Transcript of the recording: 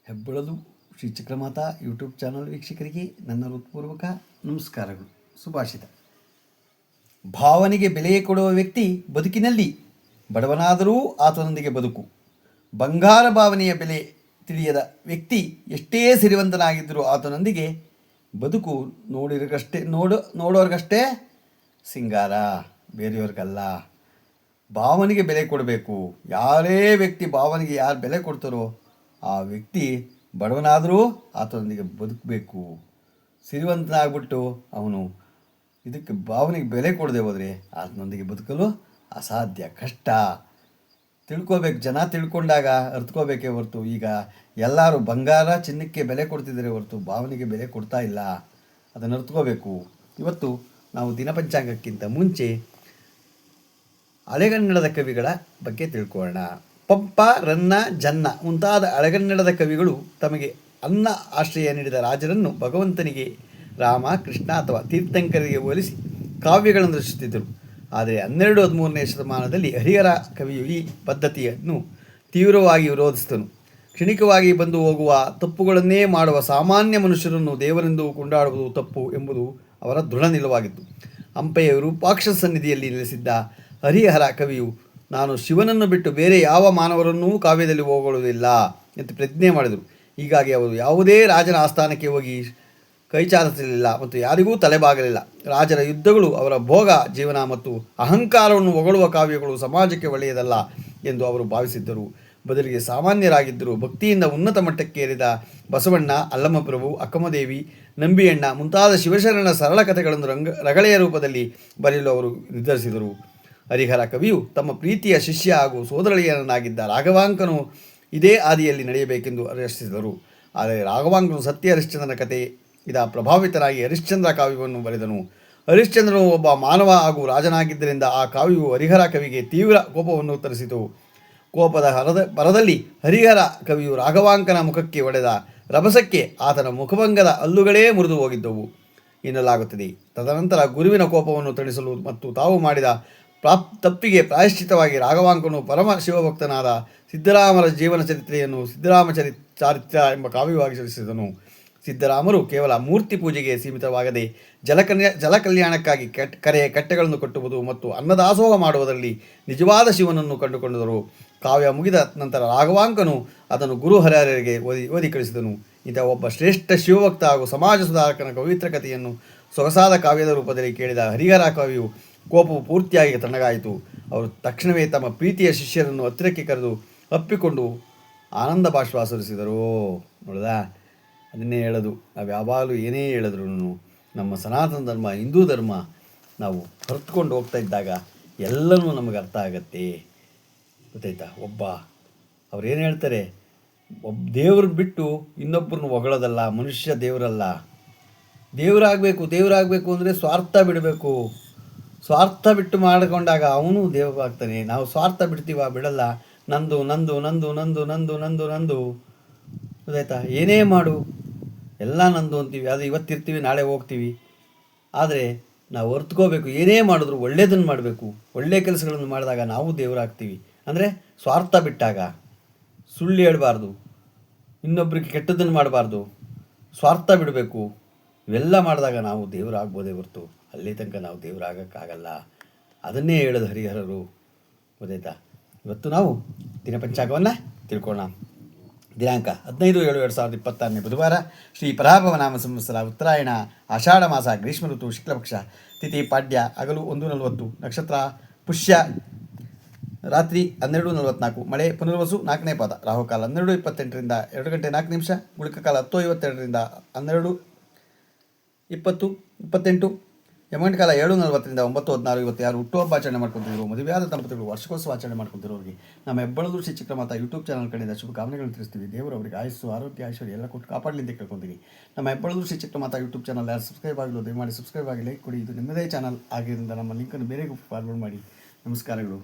ಹೆಬ್ಬಳಲು Shri Chakramata YouTube channel ವೀಕ್ಷಕರಿಗೆ ನನ್ನ ಹೃತ್ಪೂರ್ವಕ ನಮಸ್ಕಾರಗಳು. ಸುಭಾಷಿತ: ಭಾವನೆಗೆ ಬೆಲೆ ಕೊಡುವ ವ್ಯಕ್ತಿ ಬದುಕಿನಲ್ಲಿ ಬಡವನಾದರೂ ಆತನೊಂದಿಗೆ ಬದುಕು. ಬಂಗಾರ ಭಾವನೆಯ ಬೆಲೆ ತಿಳಿಯದ ವ್ಯಕ್ತಿ ಎಷ್ಟೇ ಸಿರಿವಂತನಾಗಿದ್ದರೂ ಆತನೊಂದಿಗೆ ಬದುಕು ನೋಡೋರಿಗಷ್ಟೇ ಸಿಂಗಾರ, ಬೇರೆಯವ್ರಿಗಲ್ಲ. ಭಾವನೆಗೆ ಬೆಲೆ ಕೊಡಬೇಕು. ಯಾರೇ ವ್ಯಕ್ತಿ ಭಾವನೆಗೆ ಯಾರು ಬೆಲೆ ಕೊಡ್ತಾರೋ ಆ ವ್ಯಕ್ತಿ ಬಡವನಾದರೂ ಆತನೊಂದಿಗೆ ಬದುಕಬೇಕು. ಸಿರಿವಂತನಾಗ್ಬಿಟ್ಟು ಅವನು ಇದಕ್ಕೆ ಭಾವನೆಗೆ ಬೆಲೆ ಕೊಡದೆ ಹೋದರೆ ಆತನೊಂದಿಗೆ ಬದುಕಲು ಅಸಾಧ್ಯ, ಕಷ್ಟ. ತಿಳ್ಕೋಬೇಕು. ಜನ ತಿಳ್ಕೊಂಡಾಗ ಅರ್ಥಕೋಬೇಕೇ ಹೊರತು ಈಗ ಎಲ್ಲರೂ ಬಂಗಾರ ಚಿನ್ನಕ್ಕೆ ಬೆಲೆ ಕೊಡ್ತಿದ್ದಾರೆ ಹೊರತು ಭಾವನೆಗೆ ಬೆಲೆ ಕೊಡ್ತಾ ಇಲ್ಲ. ಅದನ್ನು ಅರ್ಥಕೋಬೇಕು. ಇವತ್ತು ನಾವು ದಿನಪಂಚಾಂಗಕ್ಕಿಂತ ಮುಂಚೆ ಹಳೆಗನ್ನಡದ ಕವಿಗಳ ಬಗ್ಗೆ ತಿಳ್ಕೊಳ್ಳೋಣ. ಪಂಪ, ರನ್ನ, ಜನ್ನ ಮುಂತಾದ ಹಳೆಗನ್ನಡದ ಕವಿಗಳು ತಮಗೆ ಅನ್ನ ಆಶ್ರಯ ನೀಡಿದ ರಾಜರನ್ನು ಭಗವಂತನಿಗೆ, ರಾಮ, ಕೃಷ್ಣ ಅಥವಾ ತೀರ್ಥಂಕರಿಗೆ ಹೋಲಿಸಿ ಕಾವ್ಯಗಳನ್ನು ರಚಿಸುತ್ತಿದ್ದರು. ಆದರೆ 12-13ನೇ ಶತಮಾನದಲ್ಲಿ ಹರಿಹರ ಕವಿಯು ಈ ಪದ್ಧತಿಯನ್ನು ತೀವ್ರವಾಗಿ ವಿರೋಧಿಸಿದನು. ಕ್ಷಣಿಕವಾಗಿ ಬಂದು ಹೋಗುವ ತಪ್ಪುಗಳನ್ನೇ ಮಾಡುವ ಸಾಮಾನ್ಯ ಮನುಷ್ಯರನ್ನು ದೇವರೆಂದು ಕೊಂಡಾಡುವುದು ತಪ್ಪು ಎಂಬುದು ಅವರ ದೃಢ ನಿಲುವಾಗಿತ್ತು. ಹಂಪೆಯ ವಿರೂಪಾಕ್ಷ ಸನ್ನಿಧಿಯಲ್ಲಿ ನೆಲೆಸಿದ್ದ ಹರಿಹರ ಕವಿಯು ನಾನು ಶಿವನನ್ನು ಬಿಟ್ಟು ಬೇರೆ ಯಾವ ಮಾನವರನ್ನೂ ಕಾವ್ಯದಲ್ಲಿ ಹೋಗುವುದಿಲ್ಲ ಎಂದು ಪ್ರತಿಜ್ಞೆ ಮಾಡಿದರು. ಹೀಗಾಗಿ ಅವರು ಯಾವುದೇ ರಾಜನ ಆಸ್ಥಾನಕ್ಕೆ ಹೋಗಿ ಕೈಚಾಚಲಿಲ್ಲ ಮತ್ತು ಯಾರಿಗೂ ತಲೆಬಾಗಲಿಲ್ಲ. ರಾಜರ ಯುದ್ಧಗಳು, ಅವರ ಭೋಗ ಜೀವನ ಮತ್ತು ಅಹಂಕಾರವನ್ನು ಹೊಗಳುವ ಕಾವ್ಯಗಳು ಸಮಾಜಕ್ಕೆ ಒಳ್ಳೆಯದಲ್ಲ ಎಂದು ಅವರು ಭಾವಿಸಿದ್ದರು. ಬದಲಿಗೆ ಸಾಮಾನ್ಯರಾಗಿದ್ದರು. ಭಕ್ತಿಯಿಂದ ಉನ್ನತ ಮಟ್ಟಕ್ಕೆ ಏರಿದ ಬಸವಣ್ಣ, ಅಲ್ಲಮಪ್ರಭು, ಅಕ್ಕಮದೇವಿ, ನಂಬಿಯಣ್ಣ ಮುಂತಾದ ಶಿವಶರಣ ಸರಳ ಕಥೆಗಳನ್ನು ರಗಳೆಯ ರೂಪದಲ್ಲಿ ಬರೆಯಲು ಅವರು ನಿರ್ಧರಿಸಿದರು. ಹರಿಹರ ಕವಿಯು ತಮ್ಮ ಪ್ರೀತಿಯ ಶಿಷ್ಯ ಹಾಗೂ ಸೋದರಳಿಯನಾಗಿದ್ದ ರಾಘವಾಂಕನು ಇದೇ ಹಾದಿಯಲ್ಲಿ ನಡೆಯಬೇಕೆಂದು ಹರ್ಷಿಸಿದರು. ಆದರೆ ರಾಘವಾಂಕನು ಸತ್ಯ ಹರಿಶ್ಚಂದ್ರನ ಕಥೆ ಇದ ಪ್ರಭಾವಿತರಾಗಿ ಹರಿಶ್ಚಂದ್ರ ಕಾವ್ಯವನ್ನು ಬರೆದನು. ಹರಿಶ್ಚಂದ್ರನು ಒಬ್ಬ ಮಾನವ ಹಾಗೂ ರಾಜನಾಗಿದ್ದರಿಂದ ಆ ಕಾವ್ಯವು ಹರಿಹರ ಕವಿಗೆ ತೀವ್ರ ಕೋಪವನ್ನು ತರಿಸಿತು. ಕೋಪದ ಭರದಲ್ಲಿ ಹರಿಹರ ಕವಿಯು ರಾಘವಾಂಕನ ಮುಖಕ್ಕೆ ಹೊಡೆದ ರಭಸಕ್ಕೆ ಆತನ ಮುಖಭಂಗದ ಹಲ್ಲುಗಳೇ ಮುರಿದು ಹೋಗಿದ್ದವು ಎನ್ನಲಾಗುತ್ತದೆ. ತದನಂತರ ಗುರುವಿನ ಕೋಪವನ್ನು ತಣಿಸಲು ಮತ್ತು ತಾವು ಮಾಡಿದ ತಪ್ಪಿಗೆ ಪ್ರಾಯಶ್ಚಿತವಾಗಿ ರಾಘವಾಂಕನು ಪರಮ ಶಿವಭಕ್ತನಾದ ಸಿದ್ದರಾಮರ ಜೀವನ ಚರಿತ್ರೆಯನ್ನು ಚಾರಿತ್ರ್ಯ ಎಂಬ ಕಾವ್ಯವಾಗಿ ರಚಿಸಿದನು. ಸಿದ್ದರಾಮರು ಕೇವಲ ಮೂರ್ತಿ ಪೂಜೆಗೆ ಸೀಮಿತವಾಗದೆ ಜಲಕಲ್ಯಾಣಕ್ಕಾಗಿ ಕಟ್ಟೆಗಳನ್ನು ಕಟ್ಟುವುದು ಮತ್ತು ಅನ್ನದಾಸೋಹ ಮಾಡುವುದರಲ್ಲಿ ನಿಜವಾದ ಶಿವನನ್ನು ಕಂಡುಕೊಂಡರು. ಕಾವ್ಯ ಮುಗಿದ ನಂತರ ರಾಘವಾಂಕನು ಅದನ್ನು ಗುರು ಹರಿಹರರಿಗೆ ಓದಿ ಕಳಿಸಿದನು. ಇಂಥ ಒಬ್ಬ ಶ್ರೇಷ್ಠ ಶಿವಭಕ್ತ ಹಾಗೂ ಸಮಾಜ ಸುಧಾರಕನ ಪವಿತ್ರ ಕಥೆಯನ್ನು ಸೊಗಸಾದ ಕಾವ್ಯದ ರೂಪದಲ್ಲಿ ಕೇಳಿದ ಹರಿಹರ ಕವಿಯು ಕೋಪವು ಪೂರ್ತಿಯಾಗಿ ತಣ್ಣಗಾಯಿತು. ಅವರು ತಕ್ಷಣವೇ ತಮ್ಮ ಪ್ರೀತಿಯ ಶಿಷ್ಯರನ್ನು ಹತ್ತಿರಕ್ಕೆ ಕರೆದು ಅಪ್ಪಿಕೊಂಡು ಆನಂದ ಬಾಷ್ಪ ಸುರಿಸಿದರು. ನೋಡ್ದ, ಅದನ್ನೇ ಹೇಳೋದು. ನಾವು ಯಾವಾಗಲೂ ಏನೇ ಹೇಳಿದ್ರು ನಮ್ಮ ಸನಾತನ ಧರ್ಮ, ಹಿಂದೂ ಧರ್ಮ ನಾವು ಹೊರತುಕೊಂಡು ಹೋಗ್ತಾ ಇದ್ದಾಗ ಎಲ್ಲನೂ ನಮಗೆ ಅರ್ಥ ಆಗತ್ತೆ. ಗೊತ್ತಾಯ್ತಾ? ಅವ್ರು ಏನು ಹೇಳ್ತಾರೆ, ದೇವ್ರನ್ನ ಬಿಟ್ಟು ಇನ್ನೊಬ್ಬರನ್ನ ಹೊಗಳೋದಲ್ಲ. ಮನುಷ್ಯ ದೇವರಲ್ಲ. ದೇವರಾಗಬೇಕು ಅಂದರೆ ಸ್ವಾರ್ಥ ಬಿಡಬೇಕು. ಸ್ವಾರ್ಥ ಬಿಟ್ಟು ಮಾಡಿಕೊಂಡಾಗ ಅವನು ದೇವರಾಗ್ತಾನೆ. ನಾವು ಸ್ವಾರ್ಥ ಬಿಡಲ್ಲ. ನಂದು ನಂದು ನಂದು ನಂದು ನಂದು ನಂದು ನಂದು ಗೊತ್ತಾಯ್ತಾ? ಏನೇ ಮಾಡು ಎಲ್ಲ ನಂದು ಅಂತೀವಿ. ಅದು ಇವತ್ತಿರ್ತೀವಿ, ನಾಳೆ ಹೋಗ್ತೀವಿ. ಆದರೆ ನಾವು ಅರ್ಥಕೋಬೇಕು, ಏನೇ ಮಾಡಿದ್ರು ಒಳ್ಳೆಯದನ್ನು ಮಾಡಬೇಕು. ಒಳ್ಳೆಯ ಕೆಲಸಗಳನ್ನು ಮಾಡಿದಾಗ ನಾವು ದೇವರಾಗ್ತೀವಿ. ಅಂದರೆ ಸ್ವಾರ್ಥ ಬಿಟ್ಟಾಗ ಸುಳ್ಳು ಹೇಳಬಾರ್ದು, ಇನ್ನೊಬ್ಬರಿಗೆ ಕೆಟ್ಟದ್ದನ್ನು ಮಾಡಬಾರ್ದು, ಸ್ವಾರ್ಥ ಬಿಡಬೇಕು. ಇವೆಲ್ಲ ಮಾಡಿದಾಗ ನಾವು ದೇವರಾಗ್ಬೋದೇ ಹೊರತು ಅಲ್ಲಿ ತನಕ ನಾವು ದೇವರಾಗಕ್ಕಾಗಲ್ಲ. ಅದನ್ನೇ ಹೇಳೋದು ಹರಿಹರರು. ಗೊತ್ತಾಯ್ತಾ? ಇವತ್ತು ನಾವು ದಿನಪಂಚಾಂಗವನ್ನು ತಿಳ್ಕೊಳ್ಳೋಣ. ದಿನಾಂಕ 15/7/2026 ಬುಧವಾರ, ಶ್ರೀ ಪರಾಭವ ನಾಮ ಸಂವತ್ಸರ, ಉತ್ತರಾಯಣ, ಆಷಾಢ ಮಾಸ, ಗ್ರೀಷ್ಮ ಋತು, ಶುಕ್ಲಪಕ್ಷ, ತಿಥಿ ಪಾಡ್ಯ, ಹಗಲು 1:40, ನಕ್ಷತ್ರ ಪುಷ್ಯ, ರಾತ್ರಿ 12:44, ಮಳೆ ಪುನರ್ವಸು 4ನೇ ಪಾದ, ರಾಹುಕಾಲ 12:28ರಿಂದ 2 ಗಂಟೆ 4 ನಿಮಿಷ, ಗುಳಿಕ ಕಾಲ 10:52ರಿಂದ 12:28, ಯಮಗಂಟ ಕಾಲ 7:40ರಿಂದ 9:16. ಇವತ್ತು ಯಾರು ಹುಟ್ಟುಹಬ್ಬ ಆಚರಣೆ ಮಾಡ್ಕೊತಿದ್ರು, ಮದುವೆಯಾದ ದಂಪತಿಗಳು ವಾರ್ಷಿಕೋತ್ಸವ ಆಚರಣೆ ಮಾಡ್ಕೊತಿರೋರಿಗೆ ನಮ್ಮ ಹೆಬ್ಬಳಲು ಶ್ರೀ ಚಕ್ರಮಾತಾ ಯೂಟ್ಯೂಬ್ ಚಾನಲ್ ಕಡೆಯಿಂದ ಶುಭಕಾಮನೆಗಳನ್ನು ತಿಳಿಸ್ತೀವಿ. ದೇವರು ಅವರಿಗೆ ಆಯುಸ್ಸು, ಆರೋಗ್ಯ, ಐಶ್ವರ್ಯ ಎಲ್ಲ ಕೊಟ್ಟು ಕಾಪಾಡಲಿ ಅಂತ ಕೇಳ್ಕೊತೀನಿ. ನಮ್ಮ ಹೆಬ್ಬಳಲು ಶ್ರೀ ಚಕ್ರಮಾತಾ ಯೂಟ್ಯೂಬ್ ಚಾನಲ್ ಯಾರು ಸಬ್ಸ್ಕ್ರೈಬ್ ಆಗಲು ದಯಮಾಡಿ ಸಬ್ಸ್ಕ್ರೈಬ್ ಆಗಿ ಲೈಕ್ ಕೊಡಿ. ಇದು ನಿಮ್ಮದೇ ಚಾನಲ್ ಆಗಿದ್ದರಿಂದ ನಮ್ಮ ಲಿಂಕನ್ನು ಬೇರೆ ಫಾರ್ವರ್ಡ್ ಮಾಡಿ. ನಮಸ್ಕಾರಗಳು.